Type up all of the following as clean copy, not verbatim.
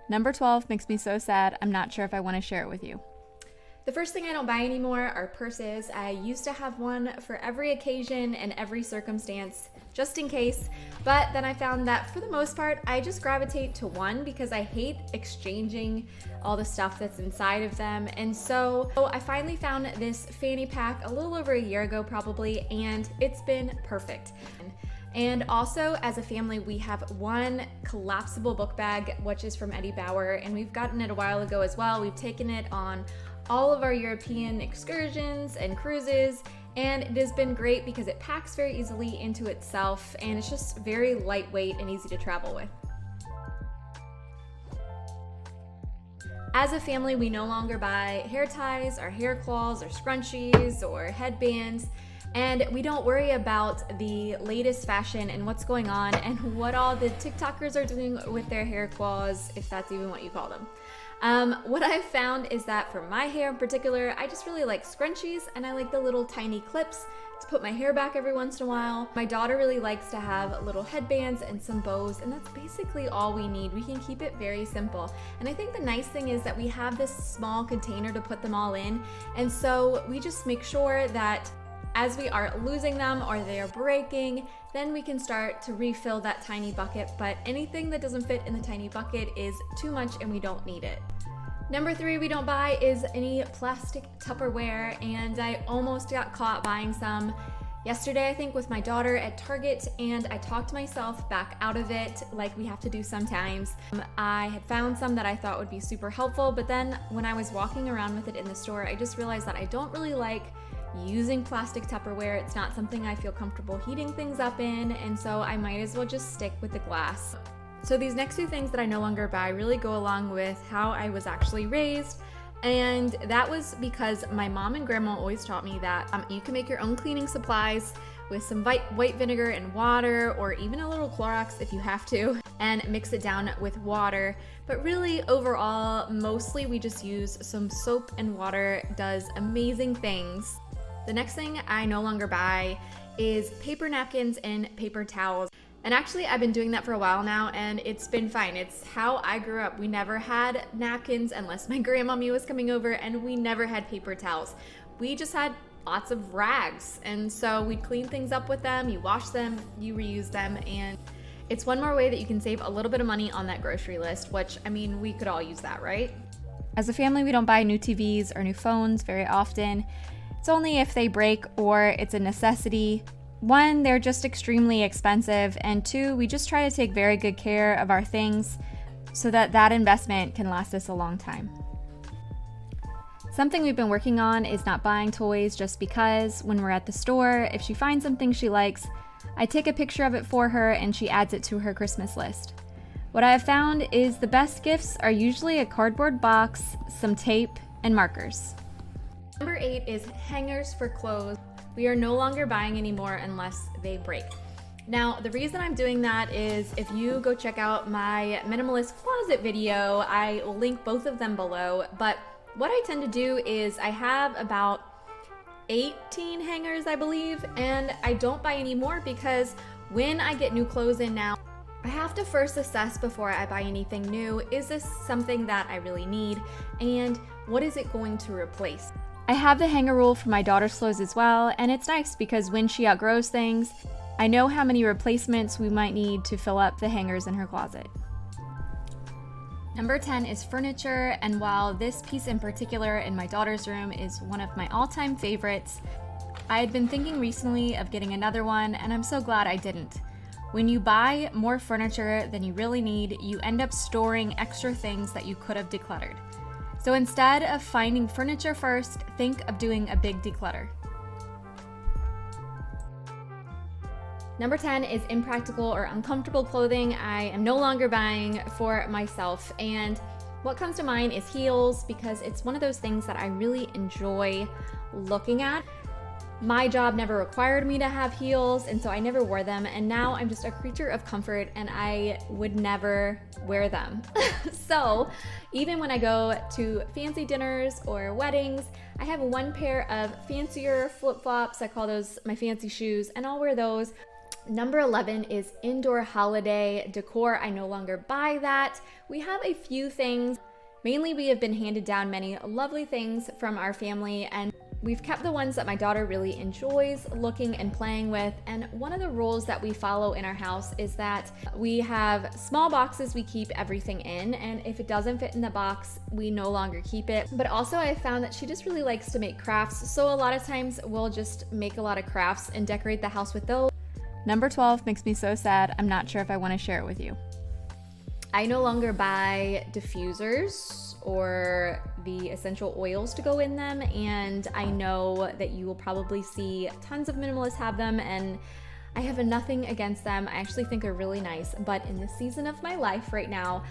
Number 12 makes me so sad, I'm not sure if I want to share it with you. The first thing I don't buy anymore are purses. I used to have one for every occasion and every circumstance, just in case, but then I found that for the most part, I just gravitate to one because I hate exchanging all the stuff that's inside of them. And so I finally found this fanny pack a little over a year ago probably, and it's been perfect. And also, as a family, we have one collapsible book bag, which is from Eddie Bauer, and we've gotten it a while ago as well. We've taken it on all of our European excursions and cruises, and it has been great because it packs very easily into itself, and it's just very lightweight and easy to travel with. As a family, we no longer buy hair ties or hair claws or scrunchies or headbands. And we don't worry about the latest fashion and what's going on and what all the TikTokers are doing with their hair claws, if that's even what you call them. What I've found is that for my hair in particular, I just really like scrunchies, and I like the little tiny clips to put my hair back every once in a while. My daughter really likes to have little headbands and some bows, and that's basically all we need. We can keep it very simple. And I think the nice thing is that we have this small container to put them all in, and so we just make sure that as we are losing them or they are breaking, then we can start to refill that tiny bucket, but anything that doesn't fit in the tiny bucket is too much and we don't need it. Number 3 we don't buy is any plastic Tupperware, and I almost got caught buying some yesterday, I think, with my daughter at Target, and I talked myself back out of it like we have to do sometimes. I had found some that I thought would be super helpful, but then when I was walking around with it in the store, I just realized that I don't really like using plastic Tupperware. It's not something I feel comfortable heating things up in, and so I might as well just stick with the glass. So these next 2 things that I no longer buy really go along with how I was actually raised, and that was because my mom and grandma always taught me that you can make your own cleaning supplies with some white vinegar and water, or even a little Clorox if you have to, and mix it down with water. But really, overall, mostly we just use some soap and water. Does amazing things. The next thing I no longer buy is paper napkins and paper towels. And actually, I've been doing that for a while now, and it's been fine. It's how I grew up. We never had napkins unless my grandmommy was coming over, and we never had paper towels. We just had lots of rags, and so we'd clean things up with them, you wash them, you reuse them, and it's one more way that you can save a little bit of money on that grocery list, which, I mean, we could all use that, right? As a family, we don't buy new TVs or new phones very often. It's only if they break or it's a necessity. 1, they're just extremely expensive, and 2, we just try to take very good care of our things so that that investment can last us a long time. Something we've been working on is not buying toys just because. When we're at the store, if she finds something she likes, I take a picture of it for her and she adds it to her Christmas list. What I have found is the best gifts are usually a cardboard box, some tape, and markers. Number 8 is hangers for clothes. We are no longer buying anymore unless they break. Now, the reason I'm doing that is if you go check out my Minimalist closet video, I will link both of them below. But what I tend to do is I have about 18 hangers, I believe, and I don't buy any more because when I get new clothes in now, I have to first assess before I buy anything new. Is this something that I really need? And what is it going to replace? I have the hanger rule for my daughter's clothes as well, and it's nice because when she outgrows things, I know how many replacements we might need to fill up the hangers in her closet. Number 10 is furniture, and while this piece in particular in my daughter's room is one of my all-time favorites, I had been thinking recently of getting another one, and I'm so glad I didn't. When you buy more furniture than you really need, you end up storing extra things that you could have decluttered. So instead of finding furniture first, think of doing a big declutter. Number 10 is impractical or uncomfortable clothing. I am no longer buying for myself, and what comes to mind is heels, because it's one of those things that I really enjoy looking at. My job never required me to have heels, and so I never wore them, and now I'm just a creature of comfort and I would never wear them. So even when I go to fancy dinners or weddings, I have one pair of fancier flip-flops. I call those my fancy shoes, and I'll wear those. Number 11 is indoor holiday decor. I no longer buy that. We have a few things. Mainly we have been handed down many lovely things from our family, and we've kept the ones that my daughter really enjoys looking and playing with. And one of the rules that we follow in our house is that we have small boxes we keep everything in, and if it doesn't fit in the box, we no longer keep it. But also I found that she just really likes to make crafts, so a lot of times we'll just make a lot of crafts and decorate the house with those. Number 12 makes me so sad. I'm not sure if I want to share it with you. I no longer buy diffusers or the essential oils to go in them, and I know that you will probably see tons of minimalists have them, and I have nothing against them. I actually think they're really nice, but in this season of my life right now,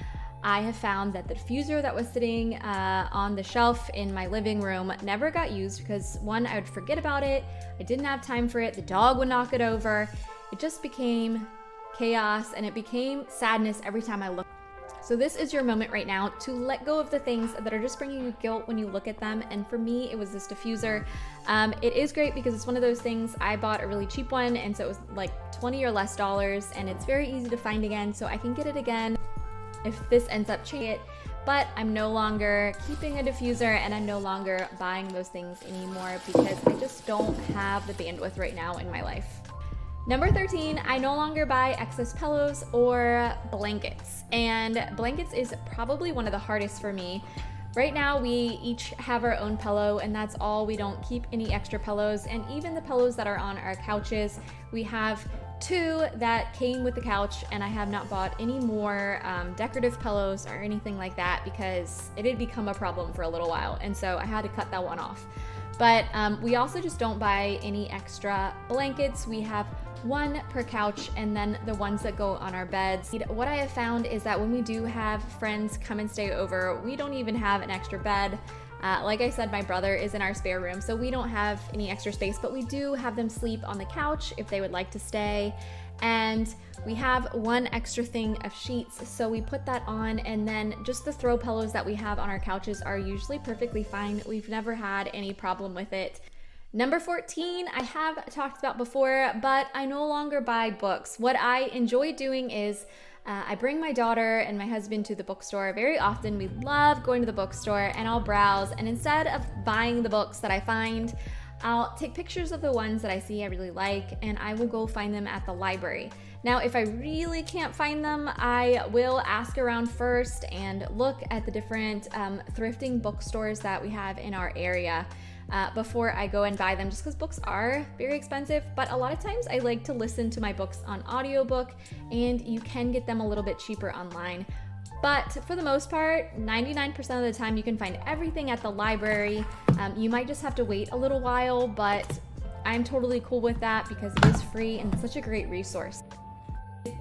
I have found that the diffuser that was sitting on the shelf in my living room never got used because, one, I would forget about it, I didn't have time for it, the dog would knock it over. It just became chaos, and it became sadness every time I looked. So this is your moment right now to let go of the things that are just bringing you guilt when you look at them. And for me, it was this diffuser. It is great because it's one of those things. I bought a really cheap one, and so it was like $20 or less, and it's very easy to find again, so I can get it again if this ends up changing it. But I'm no longer keeping a diffuser, and I'm no longer buying those things anymore because I just don't have the bandwidth right now in my life. Number 13, I no longer buy excess pillows or blankets. And blankets is probably one of the hardest for me. Right now, we each have our own pillow, and that's all. We don't keep any extra pillows. And even the pillows that are on our couches, we have 2 that came with the couch, and I have not bought any more decorative pillows or anything like that because it had become a problem for a little while. And so I had to cut that one off. But we also just don't buy any extra blankets. We have 1 per couch, and then the ones that go on our beds. What I have found is that when we do have friends come and stay over, we don't even have an extra bed. Like I said, my brother is in our spare room, so we don't have any extra space, but we do have them sleep on the couch if they would like to stay. And we have 1 extra thing of sheets, so we put that on, and then just the throw pillows that we have on our couches are usually perfectly fine. We've never had any problem with it. Number 14, I have talked about before, but I no longer buy books. What I enjoy doing is I bring my daughter and my husband to the bookstore very often. We love going to the bookstore, and I'll browse, and instead of buying the books that I find, I'll take pictures of the ones that I see I really like, and I will go find them at the library. Now, if I really can't find them, I will ask around first and look at the different thrifting bookstores that we have in our area before I go and buy them, just because books are very expensive. But a lot of times I like to listen to my books on audiobook, and you can get them a little bit cheaper online. But for the most part, 99% of the time you can find everything at the library. You might just have to wait a little while, but I'm totally cool with that because it is free and it's such a great resource.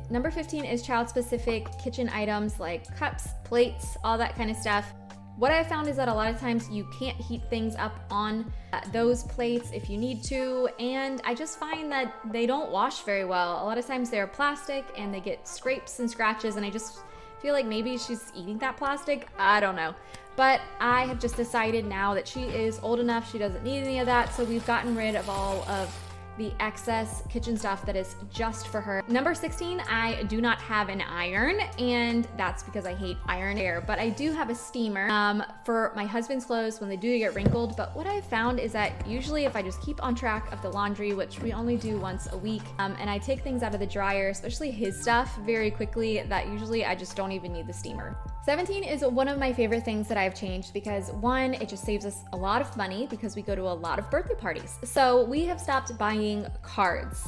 Number 15 is child-specific kitchen items like cups, plates, all that kind of stuff. What I found is that a lot of times you can't heat things up on those plates if you need to, and I just find that they don't wash very well. A lot of times they're plastic and they get scrapes and scratches, and I just feel like maybe she's eating that plastic. I don't know. But I have just decided now that she is old enough, she doesn't need any of that, so we've gotten rid of all of the excess kitchen stuff that is just for her. Number 16, I do not have an iron, and that's because I hate iron air, but I do have a steamer for my husband's clothes when they do get wrinkled. But what I've found is that usually if I just keep on track of the laundry, which we only do once a week, and I take things out of the dryer, especially his stuff, very quickly, that usually I just don't even need the steamer. 17 is one of my favorite things that I've changed because, one, it just saves us a lot of money because we go to a lot of birthday parties. So we have stopped buying cards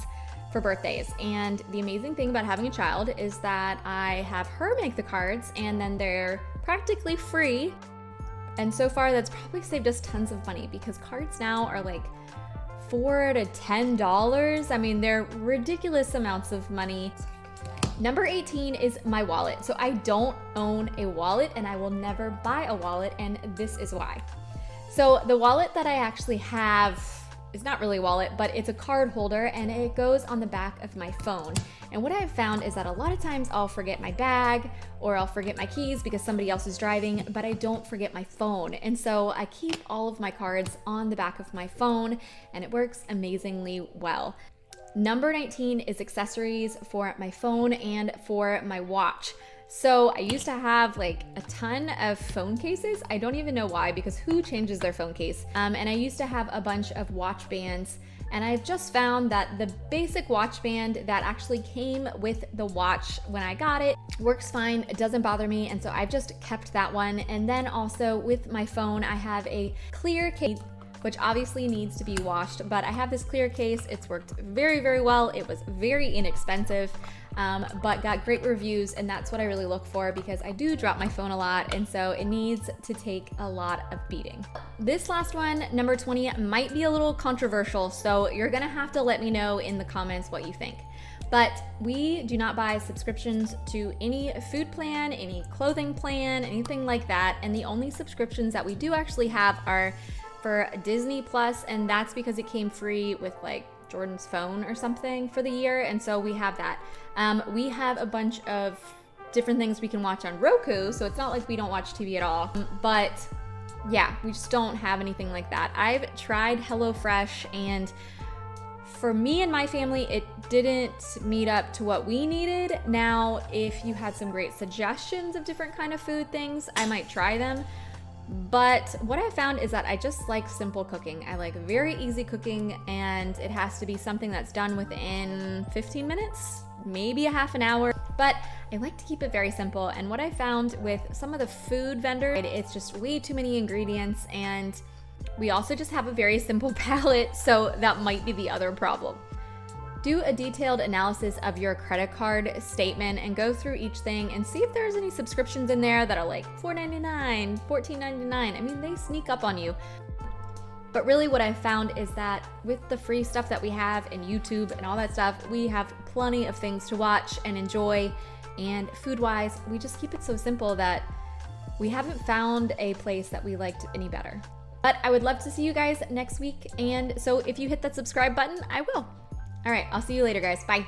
for birthdays. And the amazing thing about having a child is that I have her make the cards, and then they're practically free. And so far that's probably saved us tons of money because cards now are like $4 to $10. I mean, they're ridiculous amounts of money. Number 18 is my wallet. So I don't own a wallet, and I will never buy a wallet, and this is why. So the wallet that I actually have is not really a wallet, but it's a card holder, and it goes on the back of my phone. And what I've found is that a lot of times I'll forget my bag or I'll forget my keys because somebody else is driving, but I don't forget my phone. And so I keep all of my cards on the back of my phone, and it works amazingly well. Number 19 is accessories for my phone and for my watch. So I used to have like a ton of phone cases. I don't even know why, because who changes their phone case? And I used to have a bunch of watch bands, and I've just found that the basic watch band that actually came with the watch when I got it works fine. It doesn't bother me, and so I've just kept that one. And then also with my phone, I have a clear case, which obviously needs to be washed, but I have this clear case. It's worked very, very well. It was very inexpensive, but got great reviews, and that's what I really look for because I do drop my phone a lot, and so it needs to take a lot of beating. This last one, number 20, might be a little controversial, so you're gonna have to let me know in the comments what you think. But we do not buy subscriptions to any food plan, any clothing plan, anything like that, and the only subscriptions that we do actually have are for Disney Plus, and that's because it came free with like Jordan's phone or something for the year, and so we have that. We have a bunch of different things we can watch on Roku, so it's not like we don't watch TV at all, but yeah, we just don't have anything like that. I've tried HelloFresh, and for me and my family, it didn't meet up to what we needed. Now, if you had some great suggestions of different kind of food things, I might try them. But what I found is that I just like simple cooking. I like very easy cooking, and it has to be something that's done within 15 minutes, maybe a half an hour. But I like to keep it very simple. And what I found with some of the food vendors, it's just way too many ingredients, and we also just have a very simple palate, so that might be the other problem. Do a detailed analysis of your credit card statement and go through each thing and see if there's any subscriptions in there that are like $4.99, $14.99. I mean, they sneak up on you. But really what I found is that with the free stuff that we have and YouTube and all that stuff, we have plenty of things to watch and enjoy. And food-wise, we just keep it so simple that we haven't found a place that we liked any better. But I would love to see you guys next week. And so if you hit that subscribe button, I will. All right, I'll see you later, guys. Bye.